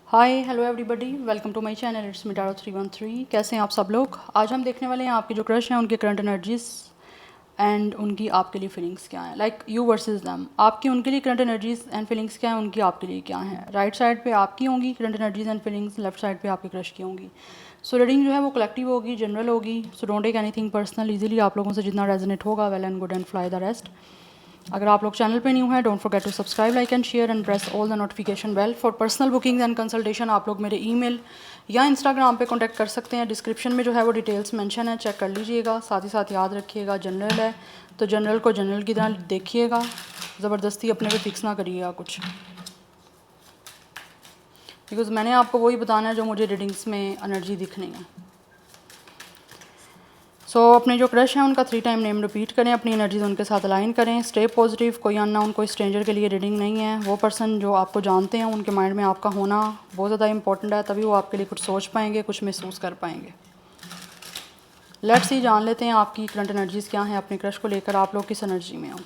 Hi hello everybody, welcome to my channel. It's me Tarot 313। कैसे हैं आप सब लोग? आज हम देखने वाले हैं आपके जो क्रश हैं उनके करंट एनर्जीज एंड उनकी आपके लिए फीलिंग्स क्या हैं। लाइक यू वर्सेस देम, आपकी उनके लिए करंट एनर्जीज एंड फीलिंग्स क्या हैं, उनकी आपके लिए क्या हैं। राइट साइड पे आपकी होंगी current energies and feelings, left side पे आपके क्रश की होंगी। सो रीडिंग जो है वो कलेक्टिव होगी, जनरल होगी। So don't take anything personal. Easily आप लोगों से जितना रेजोनेट होगा well and good and fly the rest. अगर आप लोग चैनल पे न्यू हैं, don't forget to subscribe, like and share and press all the notification bell. For personal booking and consultation आप लोग मेरे ईमेल या इंस्टाग्राम पे कांटेक्ट कर सकते हैं। डिस्क्रिप्शन में जो है वो डिटेल्स मेंशन है, चेक कर लीजिएगा। साथ ही साथ याद रखिएगा जनरल है तो जनरल को जनरल की तरह देखिएगा, ज़बरदस्ती अपने पे फिक्स ना करिएगा कुछ, बिकॉज मैंने आपको वही बताना है जो मुझे रीडिंग्स में एनर्जी दिखनी है। सो अपने जो क्रश हैं उनका 3 टाइम नेम रिपीट करें, अपनी एनर्जीज उनके साथ अलाइन करें। Stay positive. कोई अननोन, कोई स्ट्रेंजर के लिए रीडिंग नहीं है। वो पर्सन जो आपको जानते हैं उनके माइंड में आपका होना बहुत ज़्यादा इंपॉर्टेंट है, तभी वो आपके लिए कुछ सोच पाएंगे, कुछ महसूस कर पाएंगे। लेट्स सी, जान लेते हैं आपकी करंट एनर्जीज़ क्या हैं अपने क्रश को लेकर। आप लोग किस एनर्जी में हो?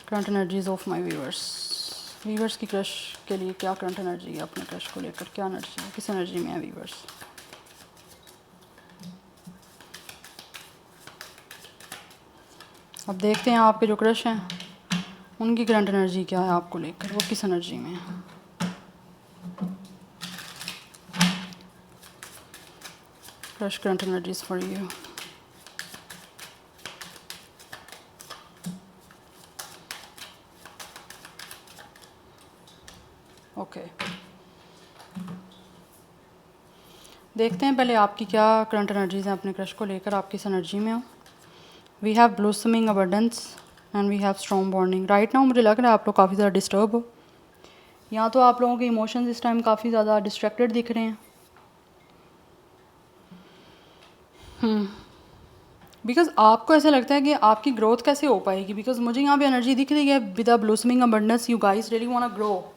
Current energies of my viewers. Viewers की क्रश के लिए क्या करंट एनर्जी है अपने क्रश को लेकर? क्या एनर्जी है, किस एनर्जी में है व्यूअर्स? अब देखते हैं आपके जो क्रश हैं उनकी करंट एनर्जी क्या है आपको लेकर, वो किस एनर्जी में है। Crush current energies for you. Okay, देखते हैं पहले आपकी क्या करंट एनर्जीज हैं अपने क्रश को लेकर, आप किस एनर्जी में हो। We have blossoming abundance and we have strong bonding. Right now मुझे लग रहा है आप लोग काफ़ी ज़्यादा डिस्टर्ब हो, या तो आप लोगों के इमोशंस इस टाइम काफ़ी ज़्यादा डिस्ट्रैक्टेड दिख रहे हैं। बिकॉज आपको ऐसा लगता है कि आपकी ग्रोथ कैसे हो पाएगी, बिकॉज मुझे यहाँ पे एनर्जी दिख रही है with a blossoming abundance. You guys really want to grow.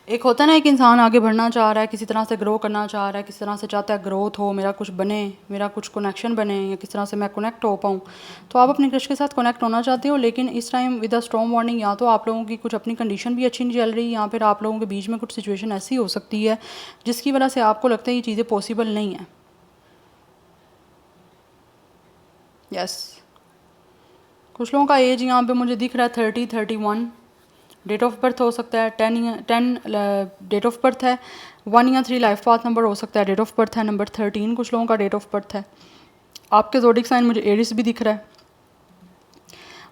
एक होता है ना, एक इंसान आगे बढ़ना चाह रहा है, किसी तरह से ग्रो करना चाह रहा है, किसी तरह से चाहता है ग्रोथ हो, मेरा कुछ बने, मेरा कुछ कनेक्शन बने, या किस तरह से मैं कनेक्ट हो पाऊँ। तो आप अपने क्रश के साथ कनेक्ट होना चाहते हो, लेकिन इस time with a strong bonding, या तो आप लोगों की कुछ अपनी कंडीशन भी अच्छी नहीं चल रही, या फिर आप लोगों के बीच में कुछ सिचुएशन ऐसी हो सकती है जिसकी वजह से आपको लगता है ये चीज़ें पॉसिबल नहीं है। यस, कुछ लोगों का एज यहाँ पे मुझे दिख रहा है 30-31। डेट ऑफ बर्थ हो सकता है 10 डेट ऑफ बर्थ है। 1 या 3 लाइफ पाथ नंबर हो सकता है, डेट ऑफ बर्थ है नंबर 13 कुछ लोगों का डेट ऑफ बर्थ है। आपके ज़ोडिक साइन मुझे एरिस भी दिख रहा है।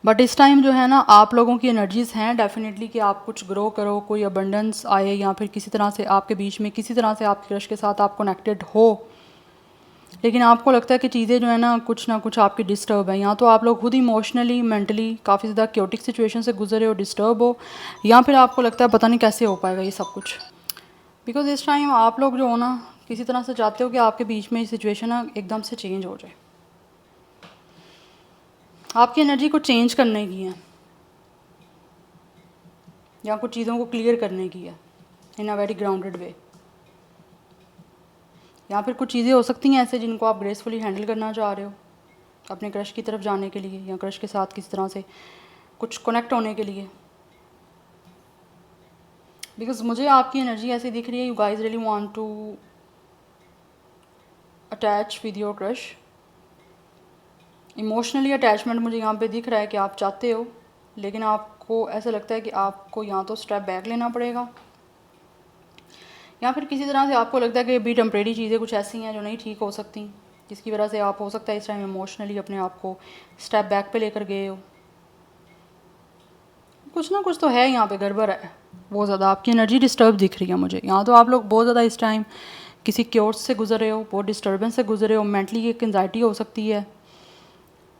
बट इस टाइम जो है ना, आप लोगों की एनर्जीज़ हैं डेफिनेटली कि आप कुछ ग्रो करो, कोई अबंडेंस आए, या फिर किसी तरह से आपके बीच में किसी तरह से आपके क्रश के साथ आप कनेक्टेड हो। लेकिन आपको लगता है कि चीज़ें जो है ना कुछ आपकी डिस्टर्ब है, या तो आप लोग खुद इमोशनली मेंटली काफ़ी ज़्यादा क्योटिक सिचुएशन से गुजरे हो, डिस्टर्ब हो, या फिर आपको लगता है पता नहीं कैसे हो पाएगा ये सब कुछ। बिकॉज इस टाइम आप लोग जो हो ना, किसी तरह से चाहते हो कि आपके बीच में ये सिचुएशन ना एकदम से चेंज हो जाए। आपकी एनर्जी को चेंज करने की है, या कुछ चीज़ों को क्लियर करने की है इन अ वेरी ग्राउंडेड वे। या फिर कुछ चीज़ें हो सकती हैं ऐसे जिनको आप ग्रेसफुली हैंडल करना चाह रहे हो अपने क्रश की तरफ जाने के लिए, या क्रश के साथ किसी तरह से कुछ कनेक्ट होने के लिए। बिकॉज मुझे आपकी एनर्जी ऐसी दिख रही है, you guys really want to attach with your crush. Emotionally attachment मुझे यहाँ पे दिख रहा है कि आप चाहते हो, लेकिन आपको ऐसा लगता है कि आपको यहाँ तो स्टेप बैक लेना पड़ेगा, या फिर किसी तरह से आपको लगता है कि भी टेम्परेरी चीज़ें कुछ ऐसी हैं जो नहीं ठीक हो सकती, जिसकी वजह से आप हो सकता है इस टाइम इमोशनली अपने आप को स्टेप बैक पे लेकर गए हो। कुछ ना कुछ तो है यहाँ पे गड़बड़ है, बहुत ज़्यादा आपकी एनर्जी डिस्टर्ब दिख रही है मुझे। यहाँ तो आप लोग बहुत ज़्यादा इस टाइम किसी क्योर्स से गुजरे हो, बहुत डिस्टर्बेंस से गुजरे हो, मेंटली एक एंजाइटी हो सकती है।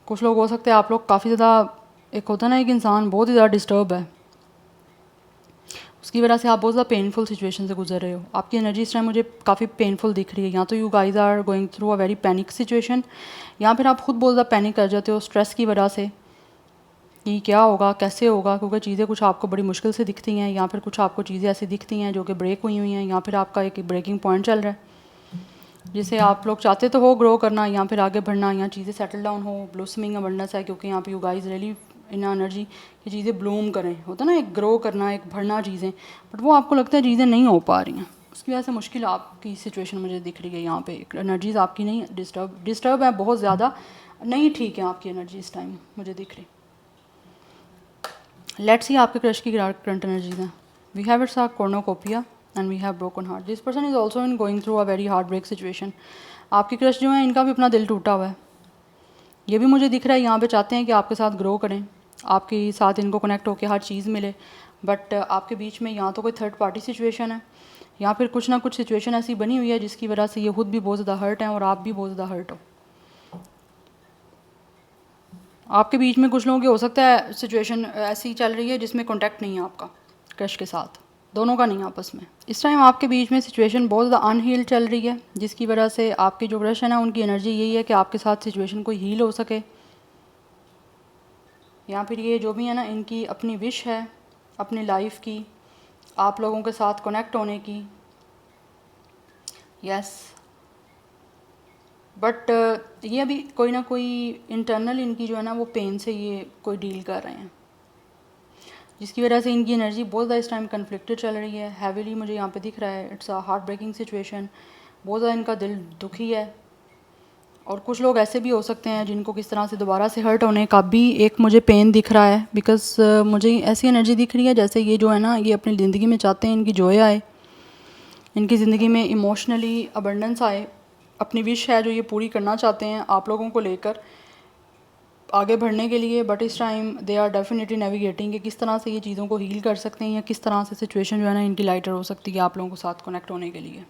कुछ लोग हो सकते हैं आप लोग काफ़ी ज़्यादा, एक होता है ना एक इंसान बहुत ही ज़्यादा डिस्टर्ब है, उसकी वजह से आप बहुत ज़्यादा पेनफुल सिचुएशन से गुजर रहे हो। आपकी एनर्जी इस टाइम मुझे काफ़ी पेनफुल दिख रही है। या तो you guys are going through a very panic situation, या फिर आप खुद बहुत ज़्यादा पैनिक कर जाते हो स्ट्रेस की वजह से कि क्या होगा, कैसे होगा, क्योंकि चीज़ें कुछ आपको बड़ी मुश्किल से दिखती हैं, या फिर कुछ आपको चीज़ें ऐसी दिखती हैं जो कि ब्रेक हुई हैं, या फिर आपका एक ब्रेकिंग पॉइंट चल रहा है जिसे आप लोग चाहते तो हो ग्रो करना, या फिर आगे बढ़ना, या चीज़ें सेटल डाउन हो, ब्लूसमिंग अबंडेंस है, क्योंकि यहाँ पे you guys really in energy कि चीज़ें ब्लूम करें, होता है ना एक ग्रो करना, एक बढ़ना चीज़ें, बट वो आपको लगता है चीज़ें नहीं हो पा रही हैं, उसकी वजह से मुश्किल आपकी सिचुएशन मुझे दिख रही है यहाँ पे। एनर्जीज आपकी नहीं डिस्टर्ब है बहुत ज़्यादा, नहीं ठीक है आपकी एनर्जी इस टाइम मुझे दिख रही। लेट्स सी आपके क्रश की करंट एनर्जीज हैं। We have it's are cornucopia and we have broken heart. This person is also in going through a very heart break situation. आपके क्रश जो है इनका भी अपना दिल टूटा हुआ है, ये भी मुझे दिख रहा है। यहाँ पे चाहते हैं कि आपके साथ ग्रो करें, आपके साथ इनको कनेक्ट होकर हर चीज़ मिले, बट आपके बीच में यहाँ तो कोई थर्ड पार्टी सिचुएशन है, या फिर कुछ ना कुछ सिचुएशन ऐसी बनी हुई है जिसकी वजह से ये खुद भी बहुत ज़्यादा हर्ट हैं और आप भी बहुत ज़्यादा हर्ट हो। आपके बीच में कुछ लोगों की हो सकता है सिचुएशन ऐसी चल रही है जिसमें कॉन्टैक्ट नहीं है आपका क्रश के साथ, दोनों का नहीं आपस में। इस टाइम आपके बीच में सिचुएशन बहुत ज़्यादा अनहील्ड चल रही है, जिसकी वजह से आपके जो क्रश है ना उनकी एनर्जी यही है कि आपके साथ सिचुएशन को हील हो सके, या फिर ये जो भी है ना इनकी अपनी विश है अपनी लाइफ की, आप लोगों के साथ कनेक्ट होने की। यस, बट ये अभी कोई ना कोई इंटरनल इनकी जो है ना वो पेन से ये कोई डील कर रहे हैं, जिसकी वजह से इनकी एनर्जी बहुत ज़्यादा इस टाइम कन्फ्लिक्टेड चल रही है, हैवीली मुझे यहाँ पे दिख रहा है। It's a heart breaking situation, बहुत ज़्यादा इनका दिल दुखी है। और कुछ लोग ऐसे भी हो सकते हैं जिनको किस तरह से दोबारा से हर्ट होने का भी एक मुझे पेन दिख रहा है, बिकॉज मुझे ऐसी एनर्जी दिख रही है जैसे ये जो है ना ये अपनी ज़िंदगी में चाहते हैं इनकी जॉय आए, इनकी ज़िंदगी में इमोशनली अबंडेंस आए, अपनी विश है जो ये पूरी करना चाहते हैं आप लोगों को लेकर आगे बढ़ने के लिए। बट इस time they are definitely navigating कि किस तरह से ये चीज़ों को हील कर सकते हैं, या किस तरह से सिचुएशन जो है ना इनकी लाइटर हो सकती है आप लोगों के साथ कनेक्ट होने के लिए,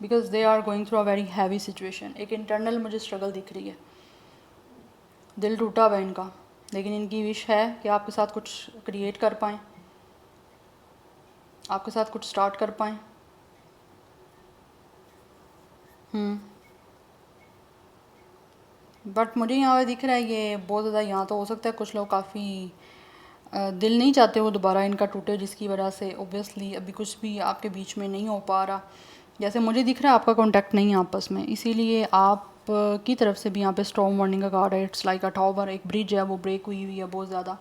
because they are going through a very heavy situation. एक इंटरनल मुझे स्ट्रगल दिख रही है, दिल टूटा हुआ है इनका, लेकिन इनकी विश है कि आपके साथ कुछ क्रिएट कर पाएँ, आपके साथ कुछ स्टार्ट कर पाएँ। बट मुझे यहाँ पे दिख रहा है ये बहुत ज़्यादा, यहाँ तो हो सकता है कुछ लोग काफ़ी दिल नहीं चाहते वो दोबारा इनका टूटे, जिसकी वजह से ओब्वियसली अभी कुछ भी आपके बीच में नहीं हो पा रहा। जैसे मुझे दिख रहा है आपका कांटेक्ट नहीं है आपस में, इसीलिए आप की तरफ से भी यहाँ पे स्टॉर्म वार्निंग का कार्ड है। इट्स लाइक अ टावर, एक ब्रिज है वो ब्रेक हुई हुई है बहुत ज़्यादा,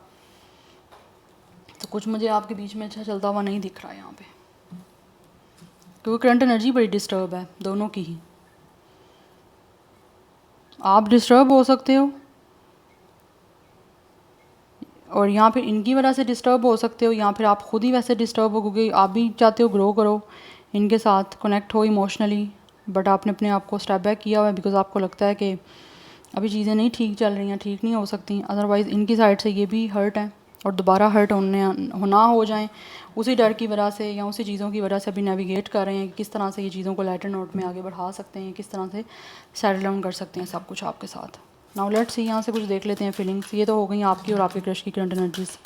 तो कुछ मुझे आपके बीच में अच्छा चलता हुआ नहीं दिख रहा है यहाँ पे, क्योंकि करंट एनर्जी बड़ी डिस्टर्ब है दोनों की ही। आप डिस्टर्ब हो सकते हो और यहाँ फिर इनकी वजह से डिस्टर्ब हो सकते हो, या फिर आप खुद ही वैसे डिस्टर्ब हो क्योंकि आप भी चाहते हो ग्रो करो, इनके साथ कनेक्ट हो इमोशनली, बट आपने अपने आप को स्टेप बैक किया हुआ है बिकॉज आपको लगता है कि अभी चीज़ें नहीं ठीक चल रही हैं, ठीक नहीं हो सकती। अदरवाइज़ इनकी साइड से ये भी हर्ट है और दोबारा हर्ट ना हो जाएं उसी डर की वजह से या उसी चीज़ों की वजह से अभी नेविगेट कर रहे हैं कि किस तरह से ये चीज़ों को लाइटर नोट में आगे बढ़ा सकते हैं, किस तरह से सेटल डाउन कर सकते हैं सब कुछ आपके साथ। नाउ लेट्स सी, यहाँ से कुछ देख लेते हैं फीलिंग्स। ये तो हो गई आपकी और आपके क्रश की करंट एनर्जीज।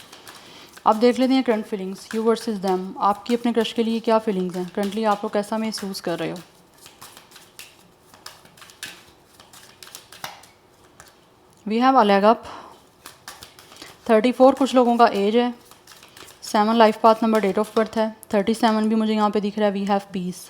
अब देख लेते हैं current feelings, you versus them. आपकी अपने क्रश के लिए क्या फीलिंग्स हैं करंटली, आप लोग कैसा महसूस कर रहे हो। We have a leg up, 34 कुछ लोगों का एज है, 7 life path number, date of birth है 37 भी मुझे यहाँ पे दिख रहा है। We have peace.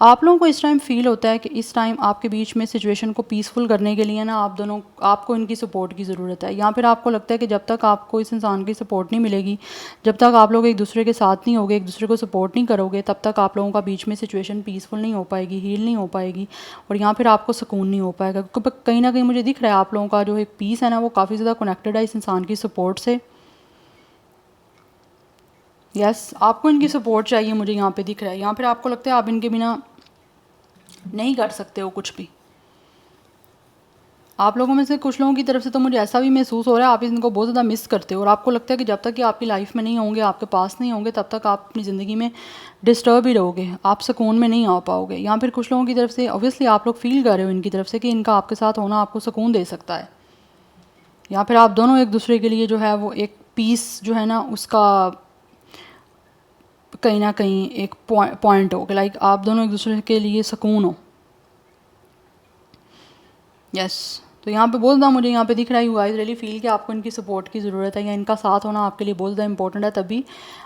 आप लोगों को इस टाइम फील होता है कि इस टाइम आपके बीच में सिचुएशन को पीसफुल करने के लिए ना आपको इनकी सपोर्ट की ज़रूरत है, या फिर आपको लगता है कि जब तक आपको इस इंसान की सपोर्ट नहीं मिलेगी, जब तक आप लोग एक दूसरे के साथ नहीं होगे, एक दूसरे को सपोर्ट नहीं करोगे, तब तक आप लोगों का बीच में सिचुएशन पीसफुल नहीं हो पाएगी, हील नहीं हो पाएगी, और यहाँ फिर आपको सुकून नहीं हो पाएगा। क्योंकि कहीं ना कहीं मुझे दिख रहा है आप लोगों का जो एक पीस है ना वो काफ़ी ज़्यादा कनेक्टेड है इस इंसान की सपोर्ट से। यस, आपको इनकी सपोर्ट चाहिए मुझे यहाँ पे दिख रहा है। यहाँ फिर आपको लगता है आप इनके बिना नहीं कर सकते हो कुछ भी। आप लोगों में से कुछ लोगों की तरफ से तो मुझे ऐसा भी महसूस हो रहा है आप इनको बहुत ज़्यादा मिस करते हो, और आपको लगता है कि जब तक कि आपकी लाइफ में नहीं होंगे, आपके पास नहीं होंगे, तब तक आप अपनी ज़िंदगी में डिस्टर्ब ही रहोगे, आप सुकून में नहीं आ पाओगे। या फिर कुछ लोगों की तरफ से ऑब्वियसली आप लोग फील कर रहे हो इनकी तरफ से कि इनका आपके साथ होना आपको सुकून दे सकता है, या फिर आप दोनों एक दूसरे के लिए जो है वो एक पीस जो है ना उसका कहीं ना कहीं एक पॉइंट हो कि लाइक आप दोनों एक दूसरे के लिए सुकून हो। यस, तो यहाँ पे बहुत ज़्यादा मुझे यहाँ पे दिख रहा है यू गाइस रियली फील कि आपको इनकी सपोर्ट की ज़रूरत है, या इनका साथ होना आपके लिए बहुत ज़्यादा इंपॉर्टेंट है, तभी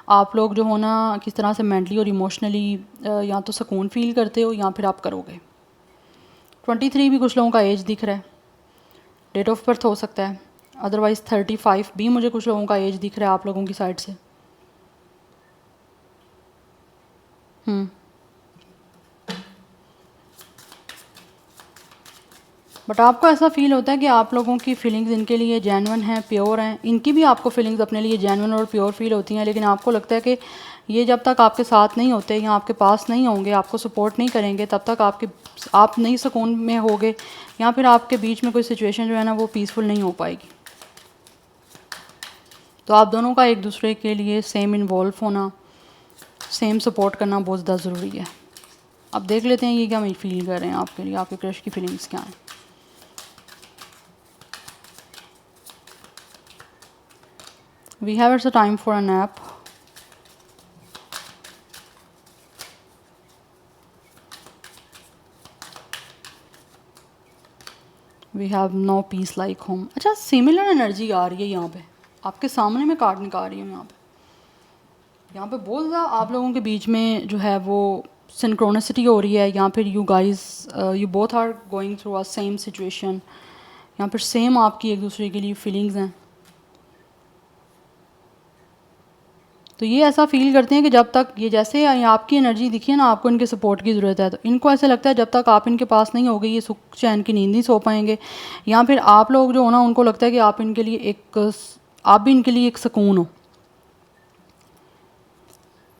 आप लोग जो हो ना किस तरह से मेंटली और इमोशनली या तो सुकून फील करते हो या फिर आप करोगे। 23 भी कुछ लोगों का एज दिख रहा है, डेट ऑफ बर्थ हो सकता है, अदरवाइज़ 35 भी मुझे कुछ लोगों का एज दिख रहा है आप लोगों की साइड से। बट आपको ऐसा फील होता है कि आप लोगों की फीलिंग्स इनके लिए जेन्युइन हैं, प्योर हैं, इनकी भी आपको फीलिंग्स अपने लिए जेन्युइन और प्योर फील होती हैं, लेकिन आपको लगता है कि ये जब तक आपके साथ नहीं होते या आपके पास नहीं होंगे, आपको सपोर्ट नहीं करेंगे, तब तक आप नहीं सुकून में होगे, या फिर आपके बीच में कोई सिचुएशन जो है ना वो पीसफुल नहीं हो पाएगी। तो आप दोनों का एक दूसरे के लिए सेम इन्वॉल्व होना, सेम सपोर्ट करना बहुत ज़्यादा ज़रूरी है। अब देख लेते हैं ये क्या फील कर रहे हैं आपके लिए, आपके क्रश की फीलिंग्स क्या हैं। We have it's a time for a nap. We have no peace like home. अच्छा, सिमिलर एनर्जी आ रही है यहाँ पे, आपके सामने मैं कार्ड निकाल रही हूँ यहाँ पे बहुत ज़्यादा आप लोगों के बीच में जो है वो सिंक्रोनिसिटी हो रही है, या फिर you guys you both are going through a same situation, यहाँ पर सेम आपकी एक दूसरे के लिए फीलिंग्स हैं। तो ये ऐसा फील करते हैं कि जब तक ये जैसे आपकी एनर्जी दिखी है ना, आपको इनके सपोर्ट की ज़रूरत है, तो इनको ऐसे लगता है जब तक आप इनके पास नहीं होगे ये सुख चैन की नींद नहीं सो पाएंगे, या फिर आप लोग जो हो ना उनको लगता है कि आप इनके लिए आप भी इनके लिए एक सुकून हो।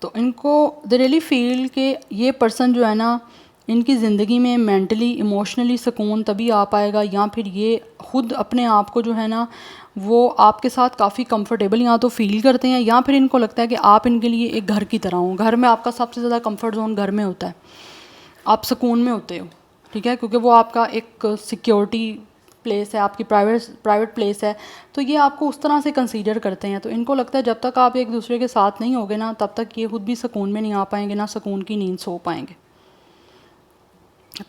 तो इनको दे रियली फील कि ये पर्सन जो है ना इनकी ज़िंदगी में मेंटली इमोशनली सुकून तभी आ पाएगा, या फिर ये ख़ुद अपने आप को जो है ना वो आपके साथ काफ़ी कंफर्टेबल या तो फील करते हैं, या फिर इनको लगता है कि आप इनके लिए एक घर की तरह हो। घर में आपका सबसे ज़्यादा कंफर्ट जोन घर में होता है, आप सुकून में होते हो, ठीक है, क्योंकि वो आपका एक सिक्योरिटी प्लेस है, आपकी प्राइवेट प्लेस है, तो ये आपको उस तरह से कंसीडर करते हैं। तो इनको लगता है जब तक आप एक दूसरे के साथ नहीं होगे ना तब तक ये खुद भी सुकून में नहीं आ पाएंगे, ना सुकून की नींद सो पाएंगे।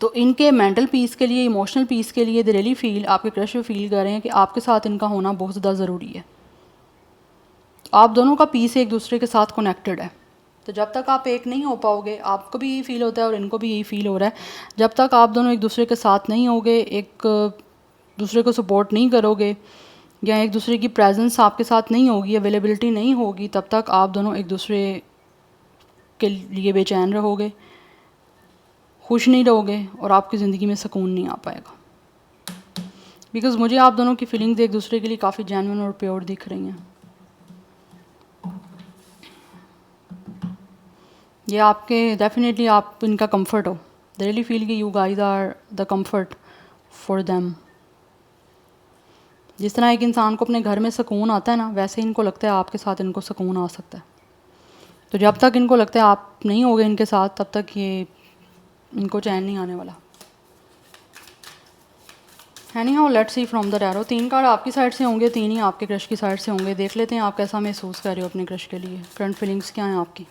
तो इनके मेंटल पीस के लिए, इमोशनल पीस के लिए दे रियली फील, आपके क्रश में फील कर रहे हैं कि आपके साथ इनका होना बहुत ज़्यादा ज़रूरी है। आप दोनों का पीस एक दूसरे के साथ कनेक्टेड है। तो जब तक आप एक नहीं हो पाओगे, आपको भी यही फील होता है और इनको भी यही फील हो रहा है, जब तक आप दोनों एक दूसरे के साथ नहीं होगे, एक दूसरे को सपोर्ट नहीं करोगे, या एक दूसरे की प्रेजेंस आपके साथ नहीं होगी, अवेलेबिलिटी नहीं होगी, तब तक आप दोनों एक दूसरे के लिए बेचैन रहोगे, खुश नहीं रहोगे, और आपकी ज़िंदगी में सुकून नहीं आ पाएगा। बिकॉज़ मुझे आप दोनों की फीलिंग्स एक दूसरे के लिए काफ़ी जेन्युइन और प्योर दिख रही हैं। ये आपके डेफिनेटली आप इनका कंफर्ट हो, दे रियली फील कि you guys are the comfort for them. जिस तरह एक इंसान को अपने घर में सुकून आता है ना, वैसे इनको लगता है आपके साथ इनको सुकून आ सकता है। तो जब तक इनको लगता है आप नहीं होगे इनके साथ, तब तक ये इनको चैन नहीं आने वाला। Anyhow let's see from the tarot. 3 card आपकी साइड से होंगे, 3 ही आपके क्रश की साइड से होंगे। देख लेते हैं आप कैसा महसूस कर रहे हो अपने क्रश के लिए, करंट फीलिंग्स क्या हैं आपकी।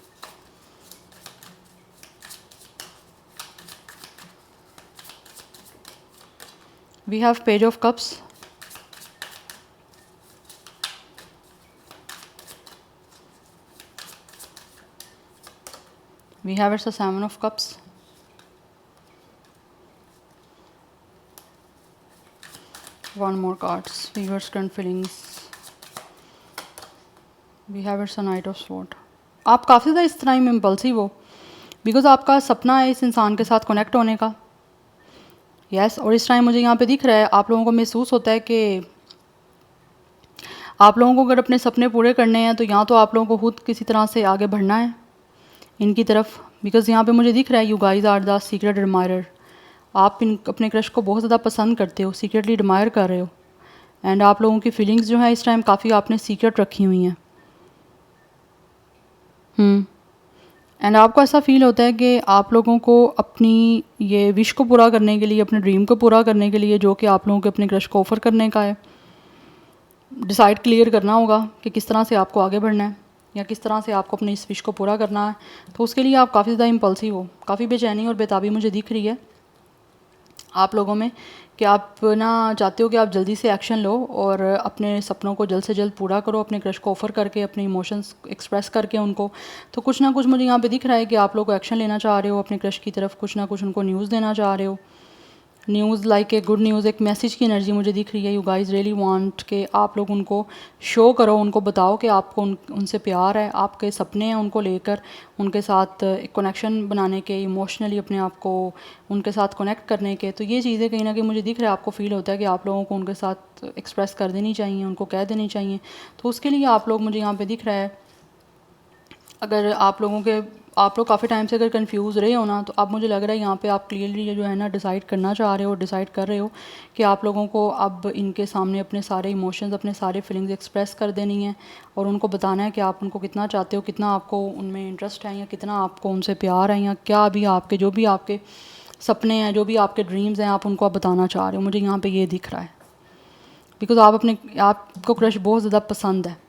We have page of cups, we have it's a 7 of cups, one more cards, viewers current feelings, we have it's a knight of sword। आप काफ़ी ज़्यादा इस टाइम इम्पल्सिव हो, बिकॉज आपका सपना है इस इंसान के साथ कनेक्ट होने का। यस, और इस टाइम मुझे यहाँ पे दिख रहा है आप लोगों को महसूस होता है कि आप लोगों को अगर अपने सपने पूरे करने हैं तो या तो आप लोगों को खुद किसी तरह से आगे बढ़ना है इनकी तरफ, बिकॉज़ यहाँ पे मुझे दिख रहा है you guys are the secret admirer. आप अपने क्रश को बहुत ज़्यादा पसंद करते हो, सीक्रेटली एडमायर कर रहे हो, एंड आप लोगों की फीलिंग्स जो है इस टाइम काफ़ी आपने सीक्रेट रखी हुई हैं। एंड आपको ऐसा फील होता है कि आप लोगों को अपनी ये विश को पूरा करने के लिए, अपने ड्रीम को पूरा करने के लिए, जो कि आप लोगों के अपने क्रश को ऑफ़र करने का है, डिसाइड क्लियर करना होगा कि किस तरह से आपको आगे बढ़ना है या किस तरह से आपको अपने इस विश को पूरा करना है। तो उसके लिए आप काफ़ी ज़्यादा इम्पल्सिव हो, काफ़ी बेचैनी और बेताबी मुझे दिख रही है आप लोगों में, कि आप ना चाहते हो कि आप जल्दी से एक्शन लो और अपने सपनों को जल्द से जल्द पूरा करो, अपने क्रश को ऑफ़र करके, अपने इमोशंस एक्सप्रेस करके उनको। तो कुछ ना कुछ मुझे यहाँ पे दिख रहा है कि आप लोग एक्शन लेना चाह रहे हो अपने क्रश की तरफ, कुछ ना कुछ उनको न्यूज़ देना चाह रहे हो, news like a good news, एक मैसेज की एनर्जी मुझे दिख रही है। यू गाइस रियली वांट कि आप लोग उनको शो करो, उनको बताओ कि आपको उनसे प्यार है, आपके सपने हैं उनको लेकर, उनके साथ एक कनेक्शन बनाने के, इमोशनली अपने आप को उनके साथ कनेक्ट करने के। तो ये चीज़ें कहीं ना कहीं मुझे दिख रहा है, आपको फील होता है कि आप लोगों को उनके साथ एक्सप्रेस कर देनी चाहिए, उनको कह देनी चाहिए। तो उसके लिए आप लोग, मुझे यहाँ पर दिख रहा है, अगर आप लोग काफ़ी टाइम से अगर कंफ्यूज रहे हो ना, तो अब मुझे लग रहा है यहाँ पे आप क्लियरली जो है ना डिसाइड करना चाह रहे हो, डिसाइड कर रहे हो कि आप लोगों को अब इनके सामने अपने सारे इमोशंस, अपने सारे फीलिंग्स एक्सप्रेस कर देनी है और उनको बताना है कि आप उनको कितना चाहते हो, कितना आपको उनमें इंटरेस्ट है, या कितना आपको उनसे प्यार है, या क्या भी आपके जो भी आपके सपने हैं, जो भी आपके ड्रीम्स हैं, आप उनको आप बताना चाह रहे हो। मुझे यहाँ पर ये दिख रहा है, बिकॉज आपको क्रश बहुत ज़्यादा पसंद है।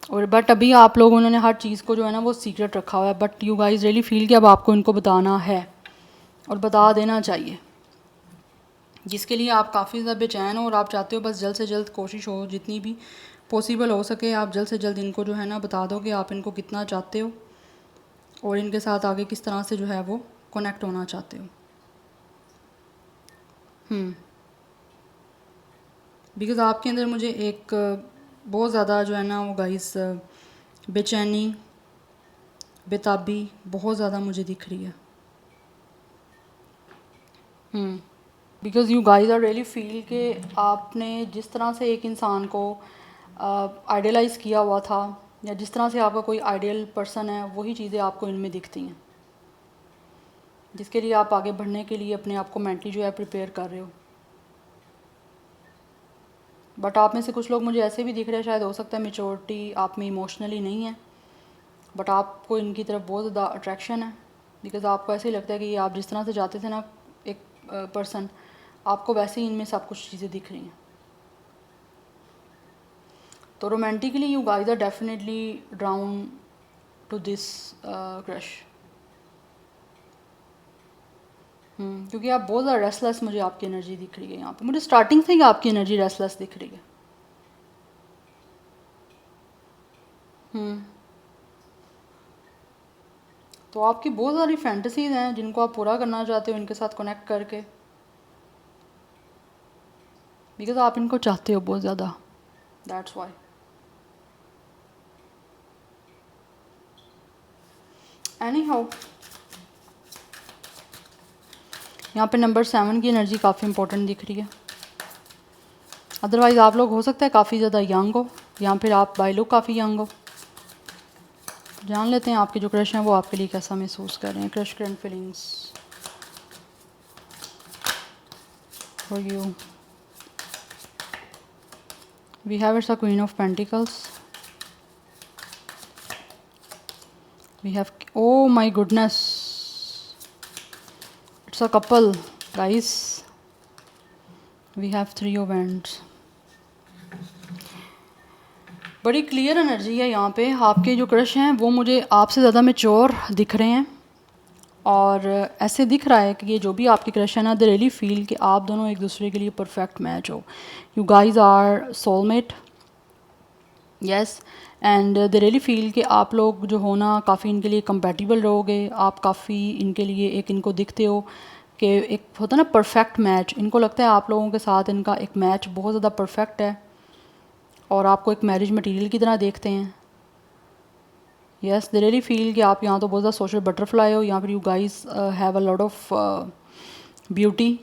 और बट अभी आप लोगों ने हर चीज़ को जो है ना वो सीक्रेट रखा हुआ है, but you guys really feel कि अब आपको इनको बताना है और बता देना चाहिए, जिसके लिए आप काफ़ी ज़्यादा बेचैन हो और आप चाहते हो बस जल्द से जल्द कोशिश हो, जितनी भी पॉसिबल हो सके आप जल्द से जल्द इनको जो है ना बता दो कि आप इनको कितना चाहते हो और इनके साथ आगे किस तरह से जो है वो कनेक्ट होना चाहते हो। बिकॉज़ आपके अंदर मुझे एक बहुत ज़्यादा जो है ना वो गाइस बेचैनी, बेताबी बहुत ज़्यादा मुझे दिख रही है। Because you guys are really feel कि आपने जिस तरह से एक इंसान को आइडियलाइज़ किया हुआ था, या जिस तरह से आपका कोई आइडियल पर्सन है, वही चीज़ें आपको इनमें दिखती हैं, जिसके लिए आप आगे बढ़ने के लिए अपने आप को मेंटली जो है प्रिपेयर कर रहे हो। बट आप में से कुछ लोग मुझे ऐसे भी दिख रहे हैं, शायद हो सकता है मेच्योरिटी आप में इमोशनली नहीं है, बट आपको इनकी तरफ बहुत ज़्यादा अट्रैक्शन है। बिकॉज़ आपको ऐसे ही लगता है कि आप जिस तरह से चाहते थे ना एक पर्सन, आपको वैसे ही इनमें सब कुछ चीज़ें दिख रही हैं। तो romantically you guys are definitely drawn to this crush. क्योंकि आप बहुत ज़्यादा रेस्टलेस, मुझे आपकी एनर्जी दिख रही है यहाँ पे, मुझे स्टार्टिंग से ही आपकी एनर्जी रेस्टलेस दिख रही है। तो आपकी बहुत सारी फैंटेसीज़ हैं जिनको आप पूरा करना चाहते हो इनके साथ कनेक्ट करके, बिकॉज आप इनको चाहते हो बहुत ज़्यादा, दैट्स वाई। एनी हाउ, यहाँ पे नंबर 7 की एनर्जी काफ़ी इंपॉर्टेंट दिख रही है। अदरवाइज़ आप लोग हो सकता है काफ़ी ज़्यादा यंग हो, या फिर आप बाय लुक काफ़ी यंग हो। जान लेते हैं आपके जो क्रश हैं वो आपके लिए कैसा महसूस कर रहे हैं। Crush current feelings for you. We have it's a queen of pentacles, we have, oh my goodness, it's a couple guys, we have 3 of wands. बड़ी क्लियर एनर्जी है यहाँ पे। आपके जो क्रश हैं वो मुझे आपसे ज़्यादा मैच्योर दिख रहे हैं, और ऐसे दिख रहा है कि ये जो भी आपकी क्रश है ना, दे रियली फील कि आप दोनों एक दूसरे के लिए परफेक्ट मैच हो। You guys are soulmate, yes, and they really feel कि आप लोग जो हो ना काफ़ी इनके लिए कंपेटिबल रहोगे। आप काफ़ी इनके लिए एक इनको दिखते हो कि एक होता है ना परफेक्ट मैच, इनको लगता है आप लोगों के साथ इनका एक मैच बहुत ज़्यादा परफेक्ट है और आपको एक मैरिज मटेरियल की तरह देखते हैं। यस, दे रियली फील कि आप यहाँ तो बहुत ज़्यादा सोशल बटरफ्लाई हो, यहाँ पर you guys have a lot of beauty.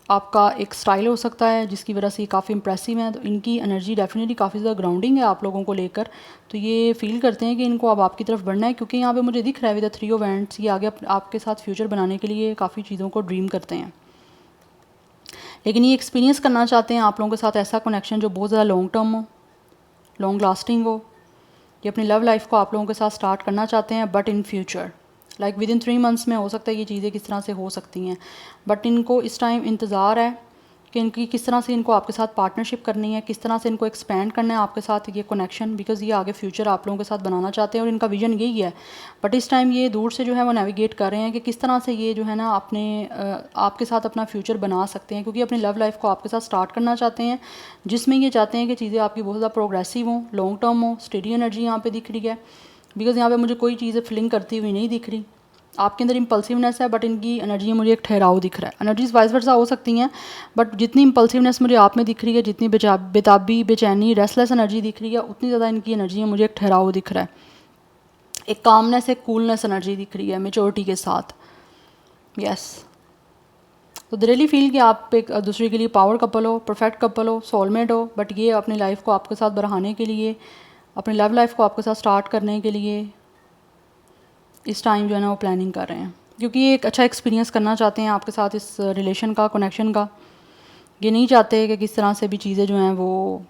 आपका एक स्टाइल हो सकता है जिसकी वजह से ये काफ़ी इंप्रेसिव है। तो इनकी एनर्जी डेफिनेटली काफ़ी ज़्यादा ग्राउंडिंग है आप लोगों को लेकर। तो ये फील करते हैं कि इनको अब आपकी तरफ बढ़ना है, क्योंकि यहाँ पे मुझे दिख रहा है विद 3 ऑफ वैंड्स, ये आगे आपके साथ फ्यूचर बनाने के लिए काफ़ी चीज़ों को ड्रीम करते हैं, लेकिन ये एक्सपीरियंस करना चाहते हैं आप लोगों के साथ ऐसा कनेक्शन जो बहुत ज़्यादा लॉन्ग टर्म हो, लॉन्ग लास्टिंग हो। ये अपनी लव लाइफ को आप लोगों के साथ स्टार्ट करना चाहते हैं, but in future like with in 3 months में हो सकता है ये चीज़ें किस तरह से हो सकती हैं। बट इनको इस टाइम इंतज़ार है कि इनकी किस तरह से इनको आपके साथ पार्टनरशिप करनी है, किस तरह से इनको एक्सपेंड करना है आपके साथ ये कनेक्शन, बिकॉज़ ये आगे फ्यूचर आप लोगों के साथ बनाना चाहते हैं और इनका विजन यही है। बट इस टाइम ये दूर से जो है वो नेविगेट कर रहे हैं कि किस तरह से ये जो है ना अपने आपके साथ अपना फ्यूचर बना सकते हैं, क्योंकि अपनी लव लाइफ को आपके साथ स्टार्ट करना चाहते हैं, जिसमें ये चाहते हैं कि चीज़ें आपकी बहुत ज़्यादा प्रोग्रेसिव हों, लॉन्ग टर्म हो। स्टेडी एनर्जी यहाँ पर दिख रही है, बिकॉज़ यहाँ पर मुझे कोई चीज़ें फिलिंग करती हुई नहीं दिख रही। आपके अंदर इम्पल्सिवनेस है बट इनकी एनर्जी मुझे एक ठहराव दिख रहा है। एनर्जीज वाइस वर्सा हो सकती हैं बट जितनी इम्पल्सिवनेस मुझे आप में दिख रही है, जितनी बेताबी, बेचैनी, रेस्टलेस एनर्जी दिख रही है, उतनी ज़्यादा इनकी एनर्जी मुझे एक ठहराव दिख रहा है। एक कामनेस, एक कूलनेस एनर्जी दिख रही है मेच्योरिटी के साथ। यस, तो दे रियली फील कि आप एक दूसरे के लिए पावर कपल हो, परफेक्ट कपल हो, सोलमेट हो, बट ये अपनी लाइफ को आपके साथ बढ़ाने के लिए, अपनी लव लाइफ को आपके साथ स्टार्ट करने के लिए इस टाइम जो है ना वो प्लानिंग कर रहे हैं, क्योंकि ये एक अच्छा एक्सपीरियंस करना चाहते हैं आपके साथ इस रिलेशन का, कनेक्शन का। ये नहीं चाहते कि किस तरह से भी चीज़ें जो हैं वो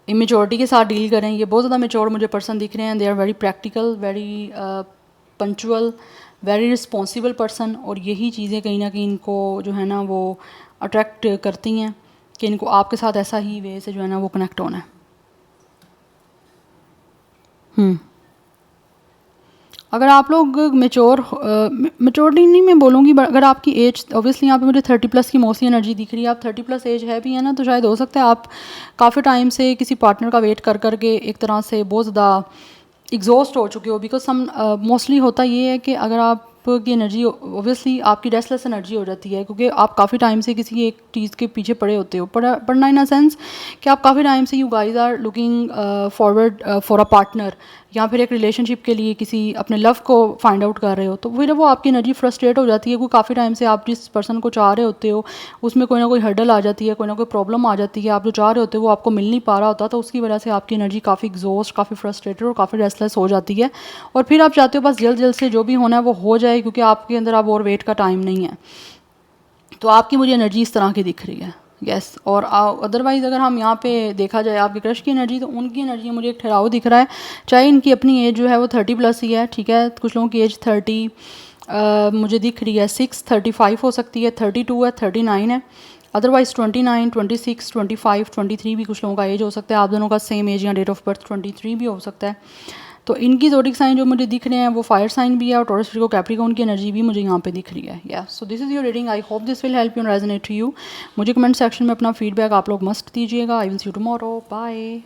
इमेच्योरिटी के साथ डील करें। ये बहुत ज़्यादा मेच्योर मुझे पर्सन दिख रहे हैं। They are very practical, very punctual, very responsible person, और यही चीज़ें कहीं ना कहीं इनको जो है ना वो अट्रैक्ट करती हैं कि इनको आपके साथ ऐसा ही वे से जो है ना वो कनेक्ट होना है। अगर आप लोग मेच्योरिटी नहीं मैं बोलूँगी, अगर आपकी एज ऑब्वियसली यहाँ पे मुझे 30+ की मोस्टली एनर्जी दिख रही है, आप 30+ एज है भी है ना, तो शायद हो सकता है आप काफ़ी टाइम से किसी पार्टनर का वेट कर करके एक तरह से बहुत ज़्यादा एग्जॉस्ट हो चुके हो। बिकॉज हम मोस्टली होता ये है कि अगर आपकी एनर्जी ऑब्वियसली आपकी रेस्टलेस एनर्जी हो जाती है, क्योंकि आप काफ़ी टाइम से किसी एक चीज़ के पीछे पड़े होते हो। पढ़ना इन अ सेंस कि आप काफ़ी टाइम से you guys are looking forward for a partner, या फिर एक रिलेशनशिप के लिए किसी अपने लव को फाइंड आउट कर रहे हो। तो फिर वो आपकी एनर्जी फ्रस्ट्रेट हो जाती है, क्योंकि काफ़ी टाइम से आप जिस पर्सन को चाह रहे होते हो उसमें कोई ना कोई हर्डल आ जाती है, कोई ना कोई प्रॉब्लम आ जाती है, आप जो चाह रहे होते हो वो आपको मिल नहीं पा रहा होता, तो उसकी वजह से आपकी एनर्जी काफ़ी एग्जॉस्ट, काफ़ी फ्रस्ट्रेटेड और काफ़ी रेस्टलेस हो जाती है। और फिर आप चाहते हो बस जल्द जल्द से जो भी होना है वो हो जाए, क्योंकि आपके अंदर अब और वेट का टाइम नहीं है। तो आपकी मुझे एनर्जी इस तरह की दिख रही है। यस, और अदरवाइज़ अगर हम यहाँ पे देखा जाए आपके क्रश की एनर्जी, तो उनकी एनर्जी मुझे एक ठहराव दिख रहा है। चाहे इनकी अपनी एज जो है वो 30+ ही है, ठीक है, कुछ लोगों की एज 30 मुझे दिख रही है, 6, 35 हो सकती है, 32 है, 39 है, अदरवाइज़ 29, 26, 25, 23 भी कुछ लोगों का एज हो सकता है। आप दोनों का सेम एज या डेट ऑफ बर्थ 23 भी हो सकता है। तो इनकी ज़ोडिक साइन जो मुझे दिख रहे हैं वो फायर साइन भी है, और टॉरस को कैप्रिकॉर्न की एनर्जी भी मुझे यहाँ पे दिख रही है। या so this is your reading. I hope this will help you and resonate to you. मुझे कमेंट सेक्शन में अपना फीडबैक आप लोग मस्ट दीजिएगा। I will see you tomorrow. Bye.